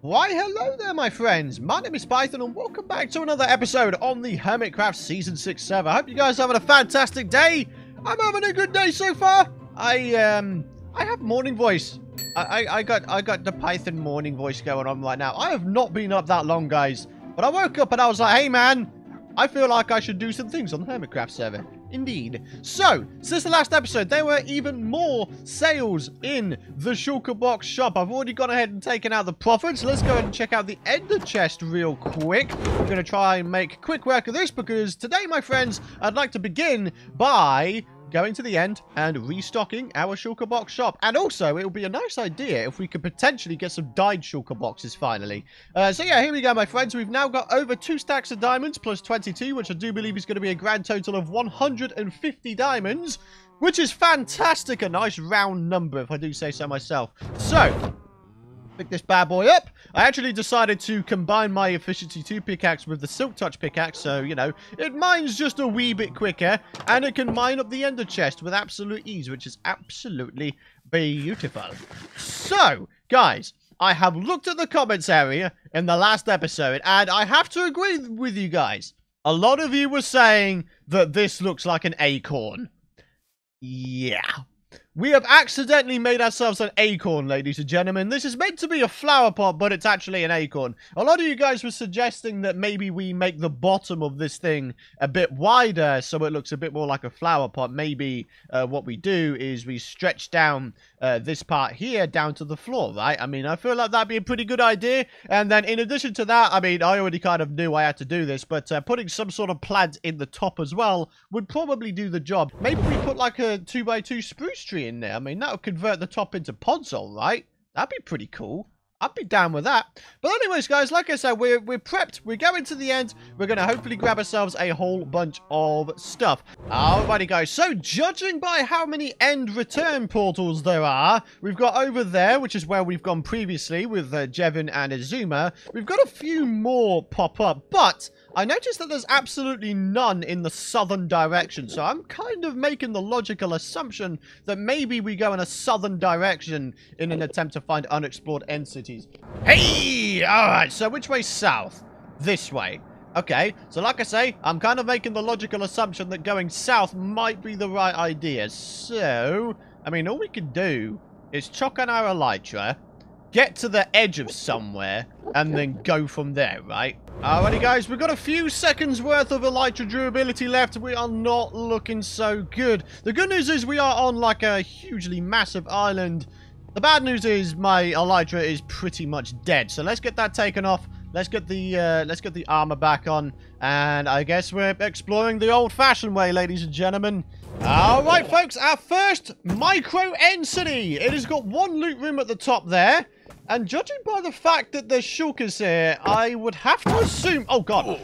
Why, hello there, my friends. My name is Python, and welcome back to another episode on the Hermitcraft Season 6 server. I hope you guys are having a fantastic day. I'm having a good day so far. I have morning voice. I got the Python morning voice going on right now. I have not been up that long, guys. But I woke up and I was like, hey, man, I feel like I should do some things on the Hermitcraft server. Indeed. So, since the last episode, there were even more sales in the Shulker Box shop. I've already gone ahead and taken out the profits. Let's go ahead and check out the Ender chest real quick. We're going to try and make quick work of this because today, my friends, I'd like to begin by going to the end and restocking our Shulker Box shop. And also, it would be a nice idea if we could potentially get some dyed Shulker Boxes finally. So yeah, here we go, my friends. We've now got over 2 stacks of diamonds plus 22, which I do believe is going to be a grand total of 150 diamonds, which is fantastic. A nice round number, if I do say so myself. So, pick this bad boy up. I actually decided to combine my Efficiency 2 pickaxe with the Silk Touch pickaxe, so, you know, it mines just a wee bit quicker, and it can mine up the Ender chest with absolute ease, which is absolutely beautiful. So, guys, I have looked at the comments area in the last episode, and I have to agree with you guys. A lot of you were saying that this looks like an acorn. Yeah. We have accidentally made ourselves an acorn, ladies and gentlemen. This is meant to be a flower pot, but it's actually an acorn. A lot of you guys were suggesting that maybe we make the bottom of this thing a bit wider so it looks a bit more like a flower pot. Maybe what we do is we stretch down this part here down to the floor, right? I mean, I feel like that'd be a pretty good idea. And then in addition to that, I mean, I already kind of knew I had to do this, but putting some sort of plant in the top as well would probably do the job. Maybe we put like a 2x2 spruce tree in there. I mean, that would convert the top into pods, all right? That'd be pretty cool. I'd be down with that. But anyways, guys, like I said, we're prepped. We're going to the end. We're going to hopefully grab ourselves a whole bunch of stuff. Alrighty, guys. So, judging by how many end return portals there are, we've got over there, which is where we've gone previously with Gavin and Azuma. We've got a few more pop up, but I noticed that there's absolutely none in the southern direction. So, I'm kind of making the logical assumption that maybe we go in a southern direction in an attempt to find unexplored end cities. Hey! Alright, so which way south? This way. Okay, so like I say, I'm kind of making the logical assumption that going south might be the right idea. So, I mean, all we can do is chuck on our elytra, get to the edge of somewhere, and then go from there, right? Alrighty, guys, we've got a few seconds worth of elytra durability left. We are not looking so good. The good news is we are on like a hugely massive island. The bad news is my elytra is pretty much dead. So let's get that taken off. Let's get the armor back on, and I guess we're exploring the old-fashioned way, ladies and gentlemen. All right, folks, our first micro end city. It has got one loot room at the top there, and judging by the fact that there's shulkers here, I would have to assume. Oh God!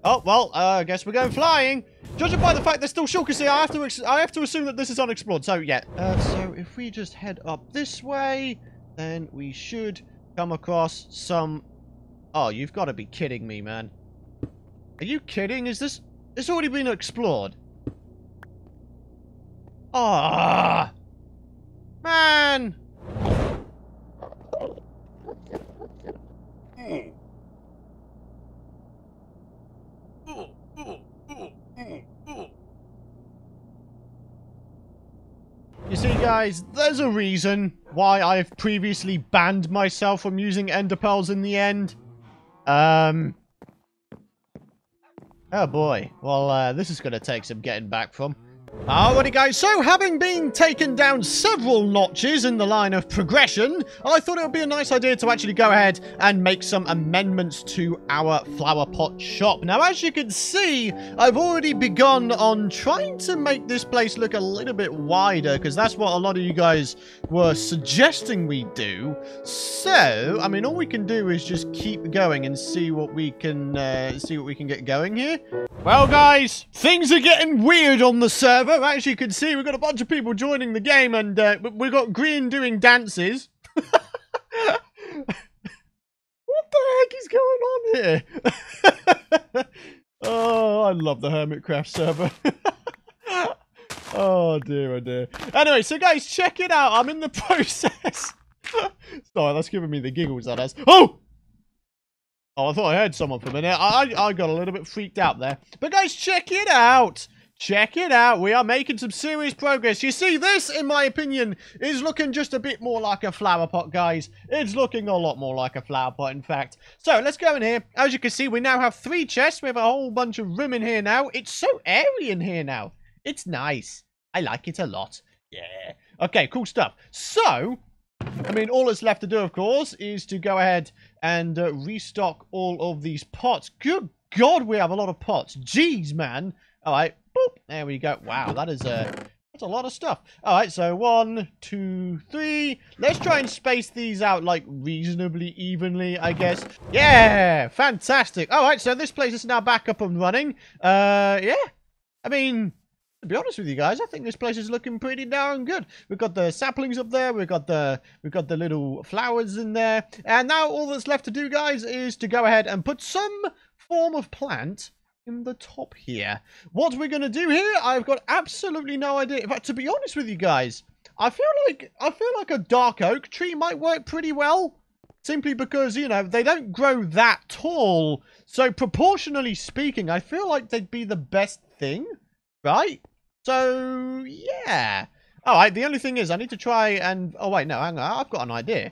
Oh well, I guess we're going flying. Judging by the fact there's still shulkers here, I have to assume that this is unexplored. So yeah. So if we just head up this way, then we should come across some. Oh, you've got to be kidding me, man. Are you kidding? Is this... It's already been explored. Ah, man. You see, guys, there's a reason why I've previously banned myself from using ender pearls in the end. Oh boy. Well, this is going to take some getting back from. Alrighty, guys, so having been taken down several notches in the line of progression, I thought it would be a nice idea to actually go ahead and make some amendments to our flower pot shop. Now, as you can see, I've already begun on trying to make this place look a little bit wider, because that's what a lot of you guys were suggesting we do. So, I mean, all we can do is just keep going and see what we can get going here. Well, guys, things are getting weird on the server. As you can see, we've got a bunch of people joining the game, and we've got Green doing dances. What the heck is going on here? Oh, I love the Hermitcraft server. Oh, dear, oh, dear. Anyway, so guys, check it out. I'm in the process. Stop Sorry, that's giving me the giggles, that is. Oh! Oh, I thought I heard someone for a minute. I got a little bit freaked out there. But guys, check it out. Check it out. We are making some serious progress. You see, this, in my opinion, is looking just a bit more like a flower pot, guys. It's looking a lot more like a flower pot, in fact. So, let's go in here. As you can see, we now have 3 chests. We have a whole bunch of room in here now. It's so airy in here now. It's nice. I like it a lot. Yeah. Okay, cool stuff. So, I mean, all that's left to do, of course, is to go ahead and restock all of these pots. Good God, we have a lot of pots. Jeez, man. All right. Boop. There we go. Wow, that's a lot of stuff. All right, so 1, 2, 3. Let's try and space these out, like, reasonably evenly, I guess. Yeah, fantastic. All right, so this place is now back up and running. Yeah. I mean, to be honest with you guys, I think this place is looking pretty darn good. We've got the saplings up there. We've got the little flowers in there. And now all that's left to do, guys, is to go ahead and put some form of plant in the top here. What we're going to do here, I've got absolutely no idea. In fact, to be honest with you guys, I feel like a dark oak tree might work pretty well. Simply because, you know, they don't grow that tall. So proportionally speaking, I feel like they'd be the best thing. Right? So, yeah. Alright, the only thing is, I need to try and... Oh, wait, no, hang on. I've got an idea.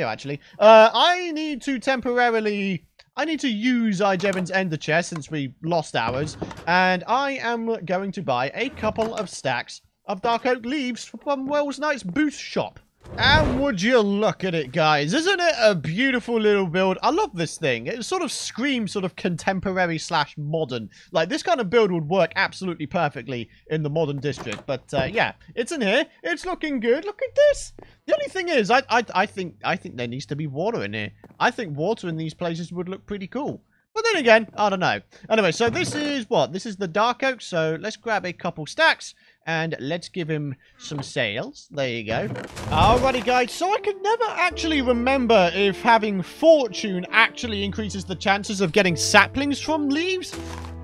Actually. I need to temporarily... I need to use iJevin's ender chest since we lost ours. And I am going to buy a couple of stacks of dark oak leaves from Wells Knight's booth shop. And would you look at it, guys? Isn't it a beautiful little build? I love this thing. It sort of screams sort of contemporary / modern. Like, this kind of build would work absolutely perfectly in the modern district. But, yeah, it's in here. It's looking good. Look at this. The only thing is, I think there needs to be water in here. I think water in these places would look pretty cool. But then again, I don't know. Anyway, so this is what? This is the dark oak. So let's grab a couple stacks. And let's give him some sales. There you go. Alrighty, guys. So I can never actually remember if having fortune actually increases the chances of getting saplings from leaves.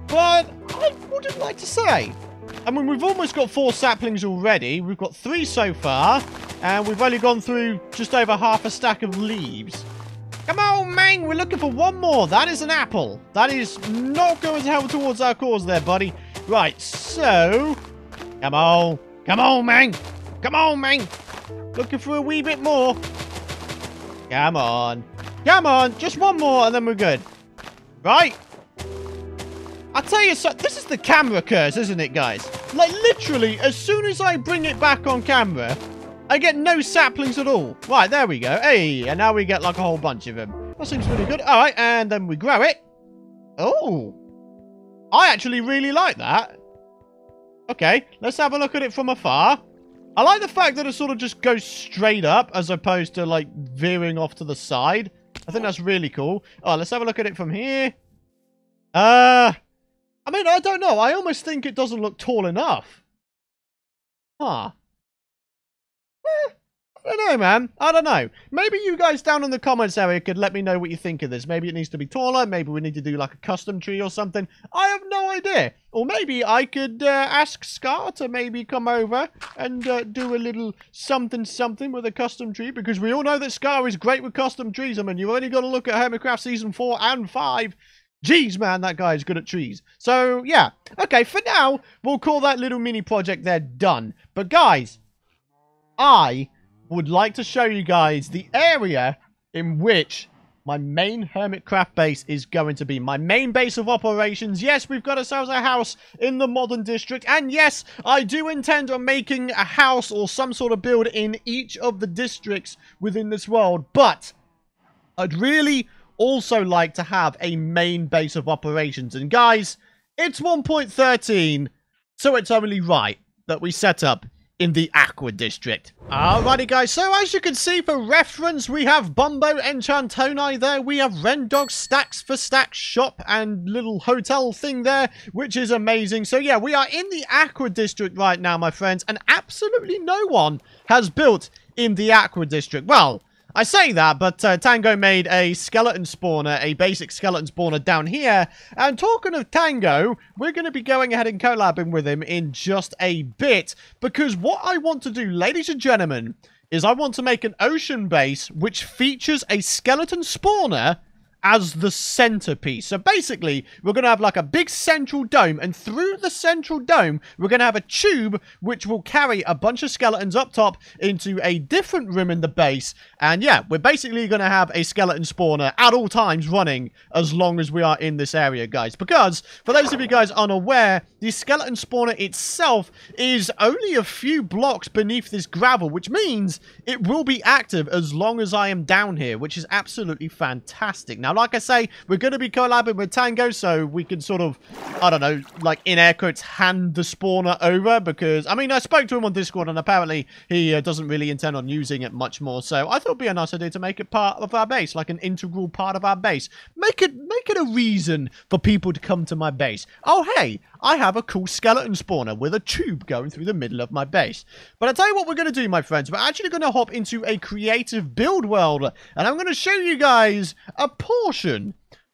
But I wouldn't like to say. I mean, we've almost got 4 saplings already. We've got 3 so far. And we've only gone through just over half a stack of leaves. Come on, man. We're looking for 1 more. That is an apple. That is not going to help towards our cause there, buddy. Right, so... Come on. Come on, man. Come on, man. Looking for a wee bit more. Come on. Come on. Just 1 more and then we're good. Right? I'll tell you something. This is the camera curse, isn't it, guys? Like, literally, as soon as I bring it back on camera, I get no saplings at all. Right, there we go. Hey, and now we get, like, a whole bunch of them. That seems pretty good. All right, and then we grow it. Oh. I actually really like that. Okay, let's have a look at it from afar. I like the fact that it sort of just goes straight up as opposed to, like, veering off to the side. I think that's really cool. Oh, let's have a look at it from here. I mean, I don't know. I almost think it doesn't look tall enough. Huh. I don't know, man. I don't know. Maybe you guys down in the comments area could let me know what you think of this. Maybe it needs to be taller. Maybe we need to do like a custom tree or something. I have no idea. Or maybe I could ask Scar to maybe come over and do a little something with a custom tree. Because we all know that Scar is great with custom trees. I mean, you've only got to look at Hermitcraft Season 4 and 5. Jeez, man, that guy is good at trees. So, yeah. Okay, for now, we'll call that little mini project there done. But, guys, I would like to show you guys the area in which my main Hermitcraft base is going to be. My main base of operations. Yes, we've got ourselves a house in the modern district. And yes, I do intend on making a house or some sort of build in each of the districts within this world. But I'd really also like to have a main base of operations. And guys, it's 1.13, so it's only right that we set up in the Aqua District. Alrighty, guys. So, as you can see, for reference, we have Bumbo Enchantoni there. We have Rendog Stacks for Stacks shop and little hotel thing there, which is amazing. So, yeah, we are in the Aqua District right now, my friends, and absolutely no one has built in the Aqua District. Well, I say that, but Tango made a skeleton spawner, a basic skeleton spawner down here. And talking of Tango, we're going to be going ahead and collabing with him in just a bit. Because what I want to do, ladies and gentlemen, is I want to make an ocean base which features a skeleton spawner as the centerpiece. So basically, we're going to have like a big central dome, and through the central dome, we're going to have a tube which will carry a bunch of skeletons up top into a different room in the base. And yeah, we're basically going to have a skeleton spawner at all times running as long as we are in this area, guys. Because, for those of you guys unaware, the skeleton spawner itself is only a few blocks beneath this gravel, which means it will be active as long as I am down here, which is absolutely fantastic. Now, like I say, we're going to be collabing with Tango, so we can sort of, I don't know, like in air quotes, hand the spawner over, because, I mean, I spoke to him on Discord, and apparently he doesn't really intend on using it much more, so I thought it'd be a nice idea to make it part of our base, like an integral part of our base. Make it a reason for people to come to my base. Oh, hey, I have a cool skeleton spawner with a tube going through the middle of my base. But I'll tell you what we're going to do, my friends. We're actually going to hop into a creative build world, and I'm going to show you guys a portion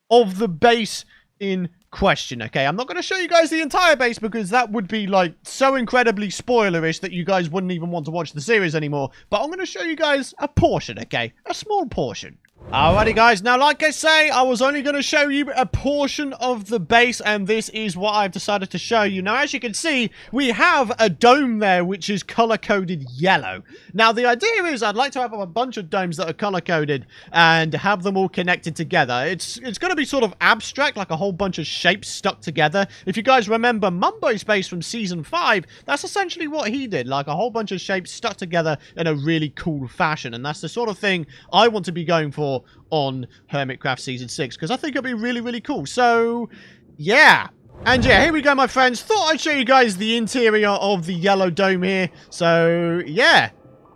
of the base in question. Okay, I'm not going to show you guys the entire base because that would be like so incredibly spoilerish that you guys wouldn't even want to watch the series anymore. But I'm going to show you guys a portion, okay? A small portion. Alrighty guys, now like I say, I was only going to show you a portion of the base, and this is what I've decided to show you. Now as you can see, we have a dome there which is color-coded yellow. Now the idea is I'd like to have a bunch of domes that are color-coded and have them all connected together. It's going to be sort of abstract, like a whole bunch of shapes stuck together. If you guys remember Mumbo's base from Season 5, that's essentially what he did, like a whole bunch of shapes stuck together in a really cool fashion, and that's the sort of thing I want to be going for on Hermitcraft Season 6, because I think it'll be really, really cool. So, yeah. And yeah, here we go, my friends. Thought I'd show you guys the interior of the yellow dome here. So, yeah.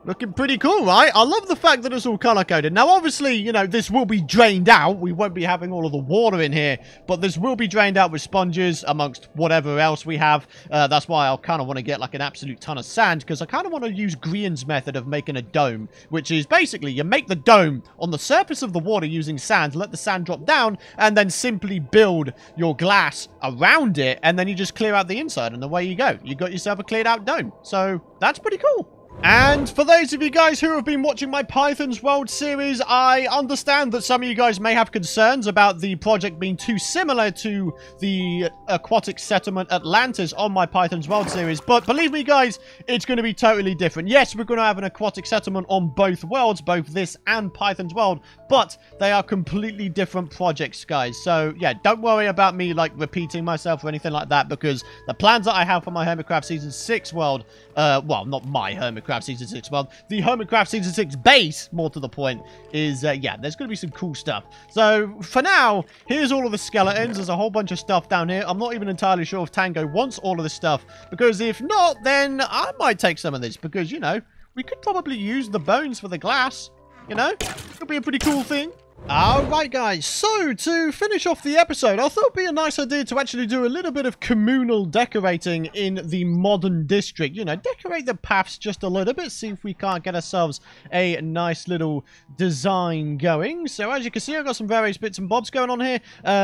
Looking pretty cool, right? I love the fact that it's all color-coded. Now, obviously, you know, this will be drained out. We won't be having all of the water in here, but this will be drained out with sponges amongst whatever else we have. That's why I kind of want to get, like, an absolute ton of sand, because I kind of want to use Grian's method of making a dome, which is basically you make the dome on the surface of the water using sand, let the sand drop down, and then simply build your glass around it, and then you just clear out the inside, and away you go. You got yourself a cleared-out dome. So, that's pretty cool. And for those of you guys who have been watching my Python's World series, I understand that some of you guys may have concerns about the project being too similar to the aquatic settlement Atlantis on my Python's World series, but believe me guys, it's going to be totally different. Yes, we're going to have an aquatic settlement on both worlds, both this and Python's World, but they are completely different projects, guys. So yeah, don't worry about me like repeating myself or anything like that, because the plans that I have for my Hermitcraft Season 6 world, well, not my Hermitcraft Season 6 world, the Hermitcraft Season 6 base, more to the point, is, yeah, there's going to be some cool stuff. So, for now, here's all of the skeletons. There's a whole bunch of stuff down here. I'm not even entirely sure if Tango wants all of this stuff, because if not, then I might take some of this, because, you know, we could probably use the bones for the glass, you know? Could be a pretty cool thing. Alright guys, so to finish off the episode, I thought it'd be a nice idea to actually do a little bit of communal decorating in the modern district. You know, decorate the paths just a little bit, see if we can't get ourselves a nice little design going. So as you can see, I've got some various bits and bobs going on here.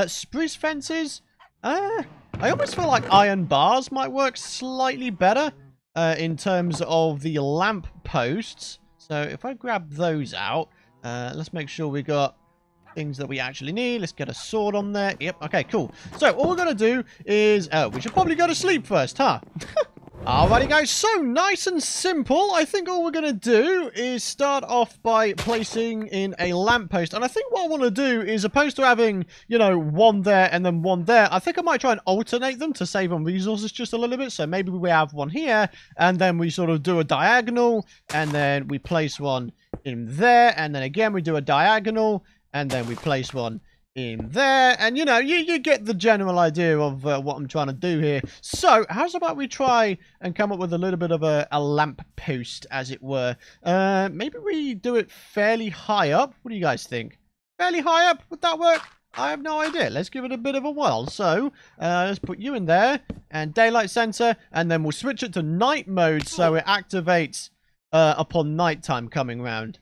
Spruce fences. I almost feel like iron bars might work slightly better in terms of the lamp posts. So if I grab those out, let's make sure we got things that we actually need. Let's get a sword on there. Yep, okay, cool. So, all we're going to do is... Oh, we should probably go to sleep first, huh? Alrighty, guys. So, nice and simple. I think all we're going to do is start off by placing in a lamppost. And I think what I want to do is, opposed to having, you know, one there and then one there, I think I might try and alternate them to save on resources just a little bit. So, maybe we have one here, and then we sort of do a diagonal, and then we place one in there, and then again we do a diagonal, and then we place one in there, and you know, you get the general idea of what I'm trying to do here. So how's about we try and come up with a little bit of a lamp post, as it were. Maybe we do it fairly high up. What do you guys think? Fairly high up? Would that work? I have no idea. Let's give it a bit of a whirl. So, let's put you in there, and daylight sensor, and then we'll switch it to night mode so it activates upon nighttime coming round.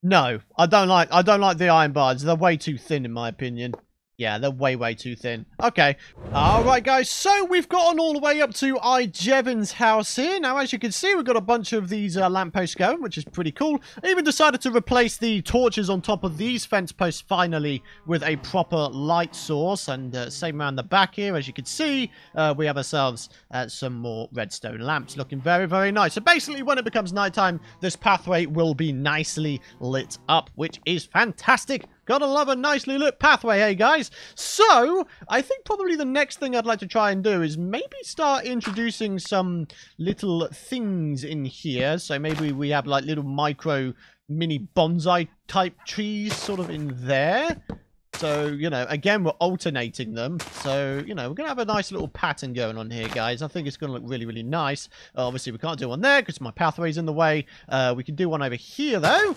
No, I don't like the iron bars. They're way too thin in my opinion. Yeah, they're way, way too thin. Okay. Alright, guys. So, we've gotten all the way up to Gavin's house here. Now, as you can see, we've got a bunch of these lampposts going, which is pretty cool. I even decided to replace the torches on top of these fence posts finally with a proper light source. And same around the back here. As you can see, we have ourselves some more redstone lamps looking very, very nice. So, basically, when it becomes nighttime, this pathway will be nicely lit up, which is fantastic. Gotta love a nicely lit pathway, hey guys? So, I think probably the next thing I'd like to try and do is maybe start introducing some little things in here. So maybe we have like little micro mini bonsai type trees sort of in there. So, you know, again, we're alternating them. So, you know, we're going to have a nice little pattern going on here, guys. I think it's going to look really, really nice. Obviously, we can't do one there because my pathway's in the way. We can do one over here, though.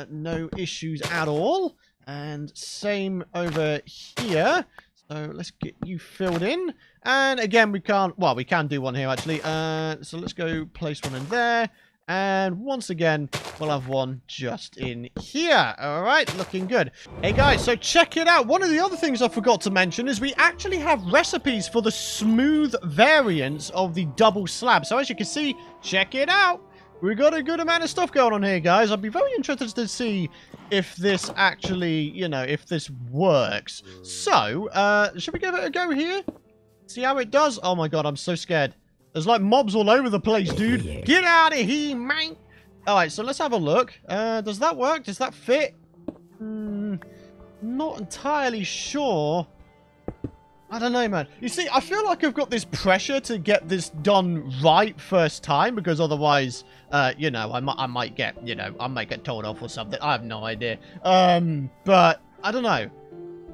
No issues at all. And same over here. So let's get you filled in. And again, we can't... Well, we can do one here, actually. So let's go place one in there. And once again, we'll have one just in here. All right, looking good. Hey, guys, so check it out. One of the other things I forgot to mention is we actually have recipes for the smooth variants of the double slab. So as you can see, check it out. We've got a good amount of stuff going on here, guys. I'd be very interested to see if this actually, you know, if this works. So, should we give it a go here? See how it does? Oh, my God, I'm so scared. There's, like, mobs all over the place, dude. Get out of here, man. All right, so let's have a look. Does that work? Does that fit? Not entirely sure. I don't know, man. You see, I feel like I've got this pressure to get this done right first time, because otherwise, you know, I might get told off or something. I have no idea. But I don't know.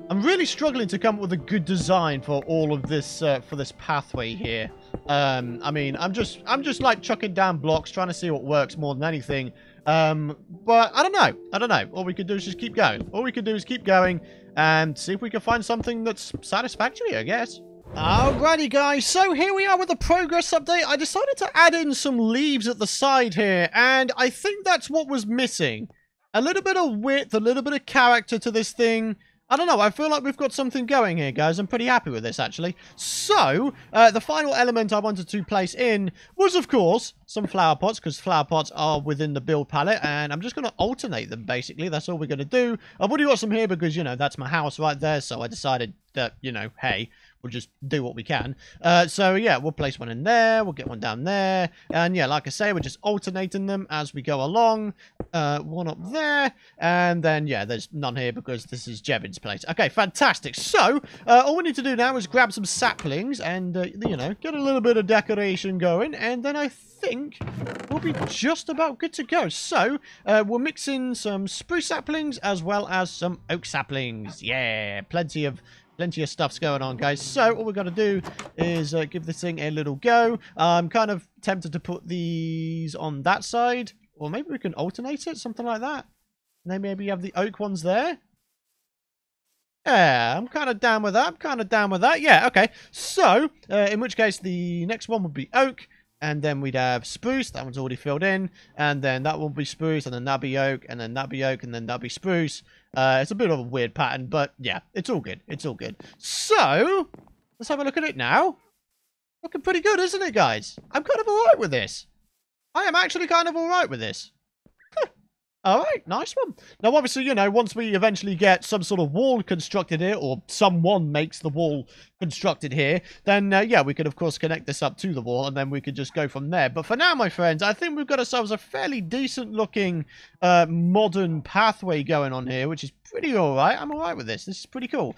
I'm really struggling to come up with a good design for all of this, for this pathway here. I mean, I'm just like chucking down blocks, trying to see what works more than anything. But I don't know. I don't know. All we can do is just keep going. All we can do is keep going and see if we can find something that's satisfactory, I guess. Alrighty, guys. So here we are with the progress update. I decided to add in some leaves at the side here, and I think that's what was missing. A little bit of width, a little bit of character to this thing. I don't know, I feel like we've got something going here, guys. I'm pretty happy with this, actually. So, the final element I wanted to place in was, of course, some flower pots, because flower pots are within the build palette, and I'm just going to alternate them, basically. That's all we're going to do. I've already got some here because, you know, that's my house right there, so I decided that, you know, hey, we'll just do what we can. So, yeah, we'll place one in there. We'll get one down there. And, yeah, like I say, we're just alternating them as we go along. One up there. And then, yeah, there's none here because this is Gavin's place. Okay, fantastic. So, all we need to do now is grab some saplings and, you know, get a little bit of decoration going. And then I think we'll be just about good to go. So, we'll mix in some spruce saplings as well as some oak saplings. Yeah, plenty of stuff's going on, guys. So all we've got to do is give this thing a little go. I'm kind of tempted to put these on that side, or maybe we can alternate it, something like that. And then maybe have the oak ones there. Yeah, I'm kind of down with that. Yeah, okay. So, in which case, the next one would be oak. And then we'd have spruce. That one's already filled in. And then that will be spruce. And then that'll be oak. And then that'll be oak. And then that'll be spruce. It's a bit of a weird pattern. But yeah, it's all good. It's all good. So, let's have a look at it now. Looking pretty good, isn't it, guys? I'm kind of alright with this. I am actually kind of alright with this. Alright, nice one. Now, obviously, you know, once we eventually get some sort of wall constructed here, or someone makes the wall constructed here, then, yeah, we could, of course, connect this up to the wall, and then we could just go from there. But for now, my friends, I think we've got ourselves a fairly decent-looking modern pathway going on here, which is pretty alright. I'm alright with this. This is pretty cool.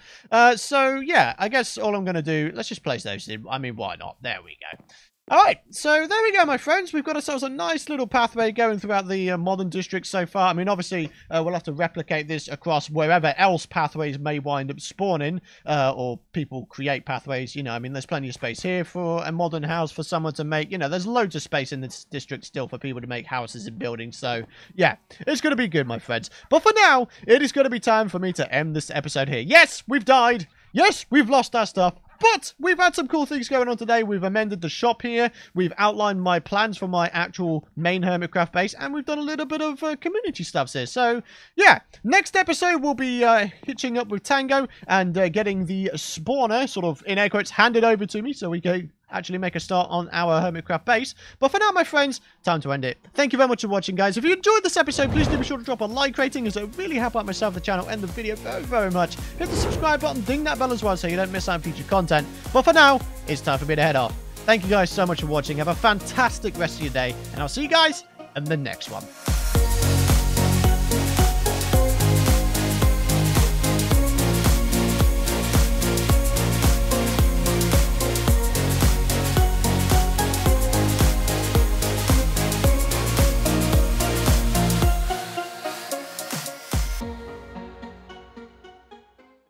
So, yeah, I guess all I'm going to do, let's just place those in. I mean, why not? There we go. Alright, so there we go, my friends. We've got ourselves a nice little pathway going throughout the modern district so far. I mean, obviously, we'll have to replicate this across wherever else pathways may wind up spawning, or people create pathways. You know, I mean, there's plenty of space here for a modern house for someone to make. You know, there's loads of space in this district still for people to make houses and buildings. So, yeah, it's going to be good, my friends. But for now, it is going to be time for me to end this episode here. Yes, we've died. Yes, we've lost our stuff. But we've had some cool things going on today. We've amended the shop here. We've outlined my plans for my actual main Hermitcraft base. And we've done a little bit of community stuff here. So, yeah. Next episode, we'll be hitching up with Tango and getting the spawner, sort of, in air quotes, handed over to me. So we can actually make a start on our Hermitcraft base. But for now, my friends, time to end it. Thank you very much for watching, guys. If you enjoyed this episode, please do be sure to drop a like rating, as it would really help out myself, the channel, and the video very, very much. Hit the subscribe button, ding that bell as well, so you don't miss out on future content. But for now, it's time for me to head off. Thank you guys so much for watching. Have a fantastic rest of your day, and I'll see you guys in the next one.